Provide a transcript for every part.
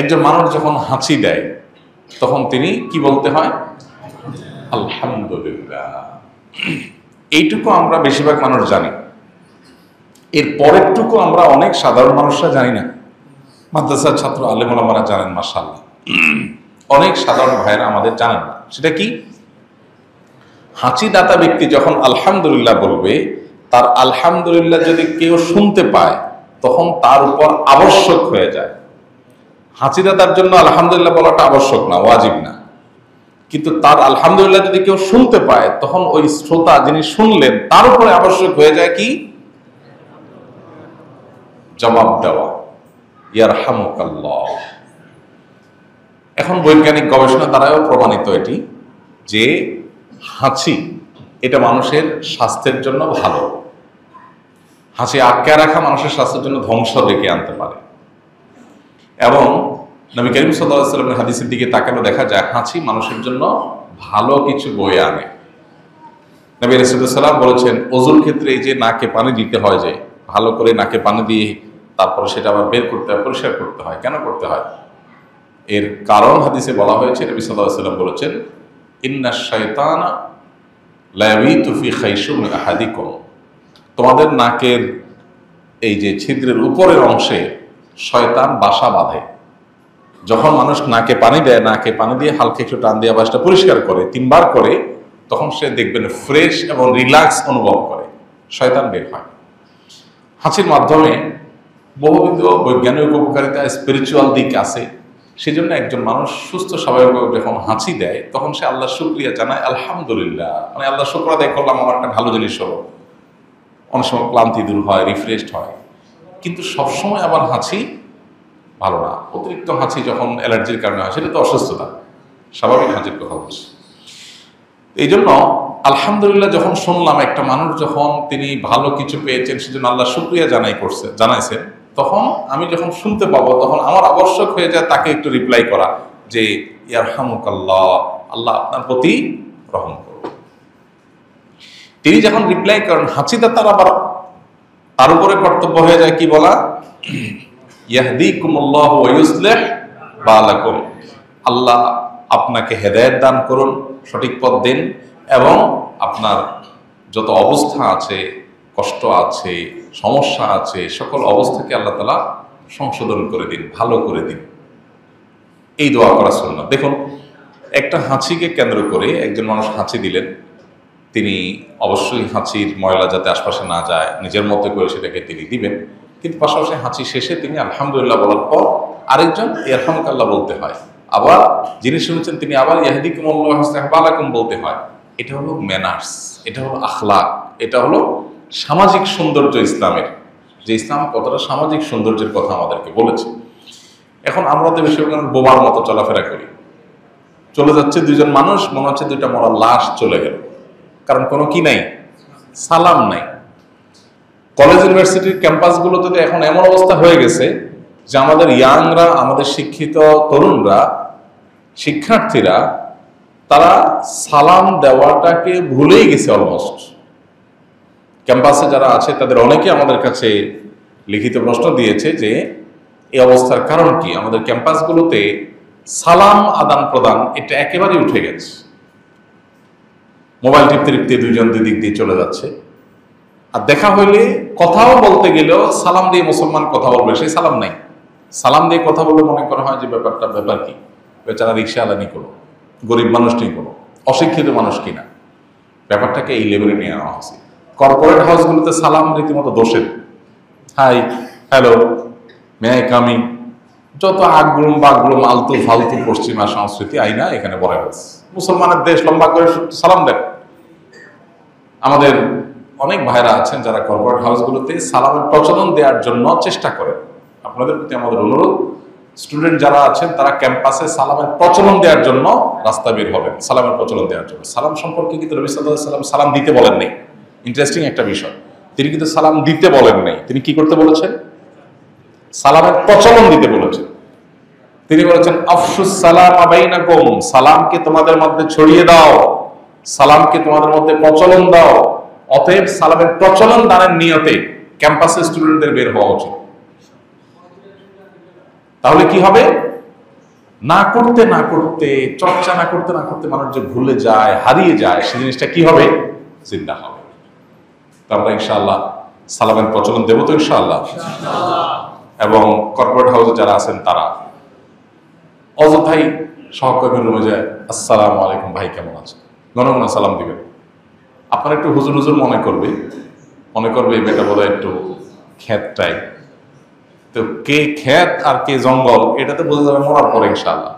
একজন মানুষ যখন হাঁচি দেয় তখন তিনি কি বলতে হয়? আলহামদুলিল্লাহ। এইটুকু আমরা বেশিরভাগ মানুষ জানি, এর পরেরটুকু আমরা অনেক সাধারণ মানুষরা জানি না। মাদ্রাসার ছাত্র আলেম ওলামারা জানেন, মাশাআল্লাহ। অনেক সাধারণ ভাইয়েরা আমাদের জানেন না। সেটা কি? হাঁচি দাতা ব্যক্তি যখন আলহামদুলিল্লাহ বলবে, তার আলহামদুলিল্লাহ যদি কেউ শুনতে পায় তখন তার উপর আবশ্যক হয়ে যায়। হাঁচি দাতার জন্য আলহামদুলিল্লাহ বলাটা আবশ্যক না, ওয়াজিব না, কিন্তু তার আলহামদুলিল্লাহ যদি কেউ শুনতে পায় তখন ওই শ্রোতা যিনি শুনলেন তার উপরে আবশ্যক হয়ে যায় কি? জবাব দেওয়া, ইয়ারহামুকাল্লাহ। এখন বৈজ্ঞানিক গবেষণা দ্বারাও প্রমাণিত এটি যে হাঁচি এটা মানুষের স্বাস্থ্যের জন্য ভালো। হাঁচি আটকে রাখা মানুষের স্বাস্থ্যের জন্য ধ্বংস ডেকে আনতে পারে। এবং নবী করিম সাল্লাল্লাহু আলাইহি ওয়াসাল্লামের হাদিসের দিকে তাকালে দেখা যায় হাঁচি মানুষের জন্য ভালো কিছু বয়ে আনে। নবী রাসূলুল্লাহ সাল্লাল্লাহু আলাইহি ওয়াসাল্লাম বলেছেন, ওযুর ক্ষেত্রে এই যে নাকে পানি দিতে হয়, যে ভালো করে নাকে পানি দিয়ে তারপরে সেটা আবার বের করতে হয়, পরিষ্কার করতে হয়। কেন করতে হয়? এর কারণ হাদিসে বলা হয়েছে, নবী সাল্লাল্লাহু আলাইহি ওয়াসাল্লাম বলেছেন, ইন্নাশ শাইতানা লা ইয়াবিতু ফি খাইশুমি আহাদিকুম। তোমাদের নাকের এই যে ছিদ্রের উপরের অংশে শয়তান বাসা বাঁধে। যখন মানুষ নাকে পানি দেয়, নাকে পানি দিয়ে হালকা একটু টান দিয়ে আবার সেটা পরিষ্কার করে 3 বার করে, তখন সে দেখবেন ফ্রেশ এবং রিল্যাক্স অনুভব করে, শয়তান বের হয়। হাঁচির মাধ্যমে বহুবিধ বৈজ্ঞানিক উপকারিতা, স্পিরিচুয়াল দিক আছে। সেজন্য একজন মানুষ সুস্থ স্বাভাবিকভাবে যখন হাঁচি দেয় তখন সে আল্লাহ শুকরিয়া জানায়, আলহামদুলিল্লাহ, মানে আল্লাহ শুকর আদায় করলাম, আমার একটা ভালো জিনিস হলো। অনেক সময় ক্লান্তি দূর হয়, রিফ্রেশড হয়। কিন্তু সবসময় আবার হাঁচি ভালো না। অতিরিক্ত হাঁচি যখন অ্যালার্জির কারণে হয় সেটা তো অসুস্থতা, স্বাভাবিক হাঁচির কথা বলছি। এই জন্য আলহামদুলিল্লাহ যখন শুনলাম একটা মানুষ যখন তিনি ভালো কিছু পেয়েছেন সেজন্য আল্লাহ শুকরিয়া জানাইছেন, তখন আমি যখন শুনতে পাবো তখন আমার আবশ্যক হয়ে যায় তাকে একটু রিপ্লাই করা যে ইয়ারহামুকাল্লাহ, আল্লাহ আপনার প্রতি রহম করুন। তিনি যখন রিপ্লাই করেন, হাঁচিটা তার উপরে কর্তব্য হয়ে যায় কি বলা? ইয়াহদিকুমুল্লাহু ওয়া ইউসলিহ বালাকুম। আল্লাহ আপনাকে হেদায়েত দান করুন, সঠিক পথ দিন, এবং আপনার যত অবস্থা আছে, কষ্ট আছে, সমস্যা আছে, সকল অবস্থাকে আল্লাহ তাআলা সংশোধন করে দিন, ভালো করে দিন। এই দোয়া করা সুন্নাত। দেখুন, একটা হাঁচিকে কেন্দ্র করে একজন মানুষ হাঁচি দিলেন, তিনি অবশ্যই হাঁচির ময়লা যাতে আশপাশে না যায় নিজের মতো করে সেটাকে তিনি দিবেন, কিন্তু পাশাপাশি হাঁচি শেষে তিনি আলহামদুলিল্লাহ বলার পর আরেকজন ইয়ারহামুকাল্লাহ বলতে হয়। আবার যিনি শুনেছেন তিনি আবার ইয়াহদিকুমুল্লাহু ওয়া ইউসলিহ বালাকুম বলতে হয়। এটা হলো ম্যানার্স, এটা হলো আখলাক, এটা হলো সামাজিক সৌন্দর্য ইসলামের, যে ইসলাম কতটা সামাজিক সৌন্দর্যের কথা আমাদেরকে বলেছে। এখন আমরা তো বেশিরভাগ বোবার মতো চলাফেরা করি, চলে যাচ্ছে দুইজন মানুষ, মনে হচ্ছে দুইটা মরা লাশ চলে গেল, কারণ কোনো কি নাই, সালাম নাই। কলেজ ইউনিভার্সিটির ক্যাম্পাসগুলোতে তো এখন এমন অবস্থা হয়ে গেছে যে আমাদের ইয়াংরা, আমাদের শিক্ষিত তরুণরা, শিক্ষার্থীরা, তারা সালাম দেওয়াটাকে ভুলেই গেছে অলমোস্ট। ক্যাম্পাসে যারা আছে তাদের অনেকে আমাদের কাছে লিখিত প্রশ্ন দিয়েছে যে এই অবস্থার কারণ কি। আমাদের ক্যাম্পাসগুলোতে সালাম আদান প্রদান এটা একেবারেই উঠে গেছে। মোবাইল টিপতে টিপতে দুইজন দুই দিক দিয়ে চলে যাচ্ছে, আর দেখা হইলে কথাও বলতে গেলেও সালাম দিয়ে মুসলমান কথা বলবে, সেই সালাম নাই। সালাম দিয়ে কথা বললে মনে করা হয় যে ব্যাপার কি, বেচারা রিক্সাওয়ালা কোনো, গরিব মানুষটি কোনো, অশিক্ষিত মানুষ কিনা। ব্যাপারটাকে এই লেভেলে নিয়ে আনা হয়েছে। কর্পোরেট হাউসগুলোতে সালাম রীতিমতো দোষের, hi, hello, may I coming, যত আগগুলুম বাগগুলুম আলতু ফালতু পশ্চিমা সংস্কৃতি আইনা এখানে বলা হয়েছে। মুসলমানের দেশ, লম্বা করে সালাম দেন। আমাদের অনেক ভাইরা আছেন যারা কর্পোরেট হাউসগুলোতে সালামের প্রচলন দেওয়ার জন্য চেষ্টা করেন। আপনাদের প্রতি আমাদের অনুরোধ, স্টুডেন্ট যারা আছেন তারা ক্যাম্পাসে সালামের প্রচলন দেওয়ার জন্য রাস্তা বের হবেন, সালামের প্রচলন দেওয়ার জন্য। সালাম সম্পর্কে কিন্তু নবী সাল্লাল্লাহু আলাইহি ওয়াসাল্লাম সালাম দিতে বলেন নাই। ইন্টারেস্টিং একটা বিষয়, তিনি কিন্তু সালাম দিতে বলেন নাই, তিনি কি করতে বলেছেন? সালামের প্রচলন দিতে বলেছেন। তিনি বলেছেন আফশুস সালাম বাইনাকুম, সালামকে তোমাদের মধ্যে ছড়িয়ে দাও, সালামকে তোমাদের মধ্যে প্রচলন দাও। অতএব সালামের প্রচলন দানের নিয়তে ক্যাম্পাসে স্টুডেন্টদের বের হওয়া উচিত। তাহলে কি হবে? না করতে না করতে, চর্চা না করতে না করতে মানুষ যে ভুলে যায়, হারিয়ে যায়, সেই জিনিসটা কি হবে? জিন্দা হবে। তো আমরা ইনশাআল্লাহ সালামের প্রচলন দেবো তো ইনশাআল্লাহ। এবং কর্পোরেট হাউসে যারা আছেন তারা অযথাই সহকর্মীর রুমে যায় আসসালামু আলাইকুম ভাই কেমন আছেন, গণগণা সালাম দিবেন। আপনার একটু হুজুর হুজুর মনে করবে এই বেটা বোধহয় একটু খ্যাত টাইপ। তো কে খ্যাত আর কে জঙ্গল এটা তো বোঝা যাবে মরার পরে ইনশাআল্লাহ।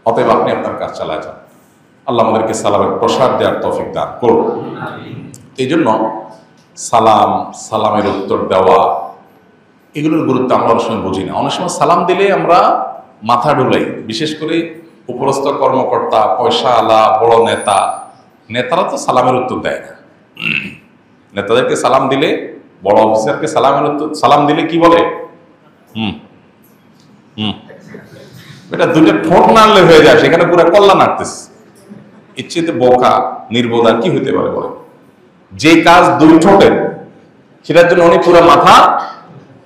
অতএব আপনি আপনার কাজ চালায় যান। আল্লাহ আমাদেরকে সালামের প্রসাদ দেওয়ার তৌফিক দান করুন। এই জন্য সালামের উত্তর দেওয়া এগুলোর গুরুত্ব আমরা অনেক সময় বুঝি না। অনেক সময় সালাম দিলে আমরা মাথা ডুলাই, বিশেষ করে উপরস্থ কর্মকর্তা, পয়সা আলা, বড় নেতারা তো সালামের উত্তর দেয় না। নেতাদেরকে সালাম দিলে, বড় অফিসারকে সালাম দিলে কি বলে? এটা দুটো ঠোঁট নাড়লে হয়ে যায়, সেখানে পুরো কল্লা নাড়তেছে। ইচ্ছেতে বোকা নির্বোধ আর কি হইতে পারে বলে? যে কাজ দুই ঠোঁটের সেটার জন্য উনি পুরো মাথা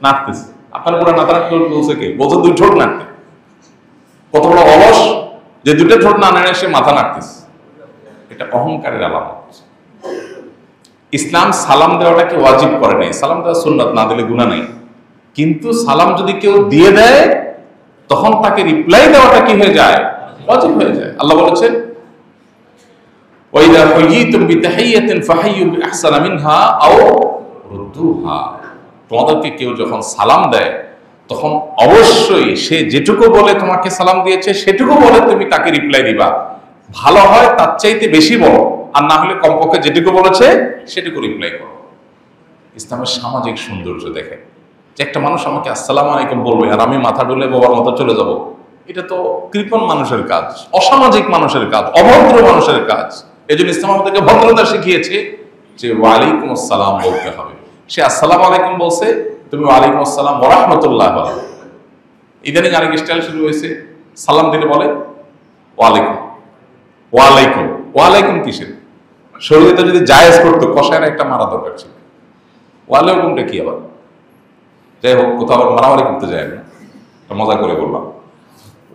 নাড়তেছে। আপনার পুরো মাথা নাড়তে বলছে কে? বলছে দুই ঠোঁট নাড়তে। কত বড় অলস যে দুটো ঠোঁট না নাড়ে সে মাথা নাড়তেছে। এটা অহংকারের আলামত। ইসলাম সালাম দেওয়াটাকে ওয়াজিব করে নাই। সালাম দেওয়া সুন্নাত, না দিলে গুনাহ নেই। কিন্তু সালাম যদি কেউ দিয়ে দেয় তখন তাকে রিপ্লাই দেওয়াটা কি হয়ে যায়? ওয়াজিব হয়ে যায়। আল্লাহ বলেছেন ওয়াইদা হুয়িতুম বিতাহিয়াতিন ফাহাইয়ু বিআহসানা মিনহা আও রুদ্দুহা। তোমাদেরকে কেউ যখন সালাম দেয় তখন অবশ্যই সে যেটুকু বলে তোমাকে সালাম দিয়েছে সেটুকু বলে তুমি তাকে রিপ্লাই দিবা। ভালো হয় তার চাইতে বেশি বলো, আর না হলে কমপক্ষে যেটুকু বলেছে সেটুকু রিপ্লাই করো। ইসলামের সামাজিক সৌন্দর্য দেখে যে একটা মানুষ আমাকে আসসালামু আলাইকুম বলবে আর আমি মাথা ডুলে বাবার মতো চলে যাব, এটা তো কৃপণ মানুষের কাজ, অসামাজিক মানুষের কাজ, অভদ্র মানুষের কাজ। এই জন্য ইসলাম আমাদেরকে ভদ্রতা শিখিয়েছে যে ওয়ালাইকুম আসসালাম বলতে হবে। সে আসসালামু আলাইকুম বলছে, তুমি ওয়ালাইকুম আসসালাম ওয়া রাহমাতুল্লাহ বলো। ইদানিং আরেক স্টাইল শুরু হয়েছে, সালাম দিলে বলে ওয়ালাইকুম। ওয়ালাইকুম ওয়ালাইকুম কিসের? শরীয়তে যদি জায়েজ করতো কষায়ের একটা মারা দরকার ছিল। ওয়ালাইকুমটা কি আবার? যাই হোক, কোথাও আবার মারামারি করতে যায় না, মজা করে বললাম।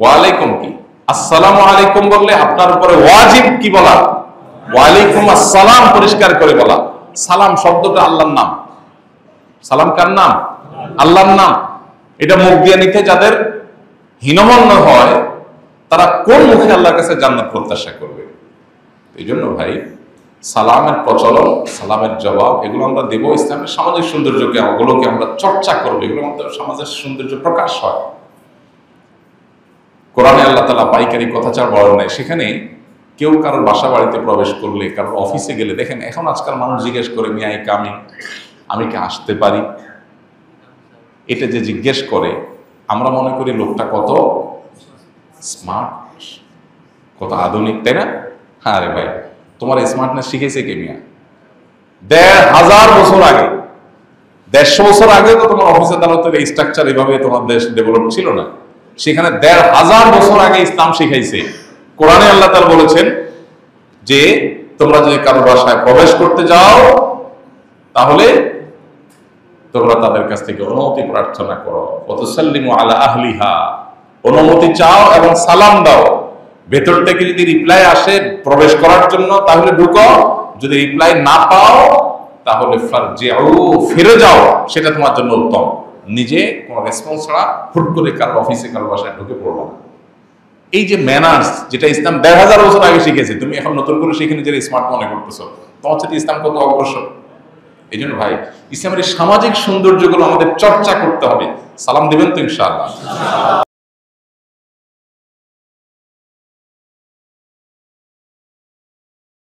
ওয়ালাইকুম কি? আসসালামু আলাইকুম বললে আপনার উপরে ওয়াজিব কি বলা? ওয়ালাইকুম আসসালাম পরিষ্কার করে বলা। সালাম শব্দটা আল্লাহর নাম। সালাম কার নাম? আল্লাহর নাম। এটা মুখ দিয়ে নিতে যাদের হীনমন্য হয় তারা কোন মুখে আল্লাহর কাছে জান্নাত প্রত্যাশা করবে? এই জন্য ভাই সালামের প্রচলন, সালামের জবাব এগুলো আমরা দেবো। ইসলামের সামাজিক সৌন্দর্যকে ওগুলোকে আমরা চর্চা করবো, এগুলো আমাদের সমাজের সৌন্দর্য প্রকাশ হয়। কোরআনে আল্লাহ তাআলা পাইকারি কথাচার বলেন নাই। সেখানে কেউ কারোর বাসা বাড়িতে প্রবেশ করলে, কারোর অফিসে গেলে, দেখেন এখন আজকাল মানুষ জিজ্ঞেস করে মিয়া আমি কি আসতে পারি? এটা যে জিজ্ঞেস করে আমরা মনে করি লোকটা কত স্মার্ট, কত আধুনিক, তাই না? হ্যাঁ রে ভাই, তোমার স্মার্টনেস শিখেছে কে মিয়া? ১,৫০০ বছর আগে, ১৫০ বছর আগে তো তোমার অফিস আদালতের এই স্ট্রাকচার এইভাবে তোমার দেশ ডেভেলপ ছিল না। সেখানে ১,৫০০ বছর আগে ইসলাম শিখাইছে। কোরআনে আল্লাহ তাআলা বলেছেন যে তোমরা যদি কারো বাসায় প্রবেশ করতে যাও তাহলে তোমরা তাদের কাছ থেকে অনুমতি প্রার্থনা করো। ওয়াতুসাল্লিমু আলা আহলিহা, অনুমতি চাও এবং সালাম দাও। ভেতর থেকে যদি রিপ্লাই আসে প্রবেশ করার জন্য তাহলে ঢুকো, যদি রিপ্লাই না পাও তাহলে ফারজিউ, ফিরে যাও, সেটা তোমার জন্য উত্তম। নিজে কোনো রেসপন্স ছাড়া হুট করে কারো অফিসে কারো বাসায় ঢুকে পড়বো না। এই যে ম্যানার্স যেটা ইসলাম ১,৫০০ বছর আগে শিখেছে, তুমি এখন নতুন করে শিখে নিজের স্মার্ট মনে করতেছো, তোমার সাথে ইসলাম কত অগ্রসর। এই জন্য ভাই ইসলামের সামাজিক সৌন্দর্যগুলো আমাদের চর্চা করতে হবে। সালাম দিবেন তো ইনশাআল্লাহ?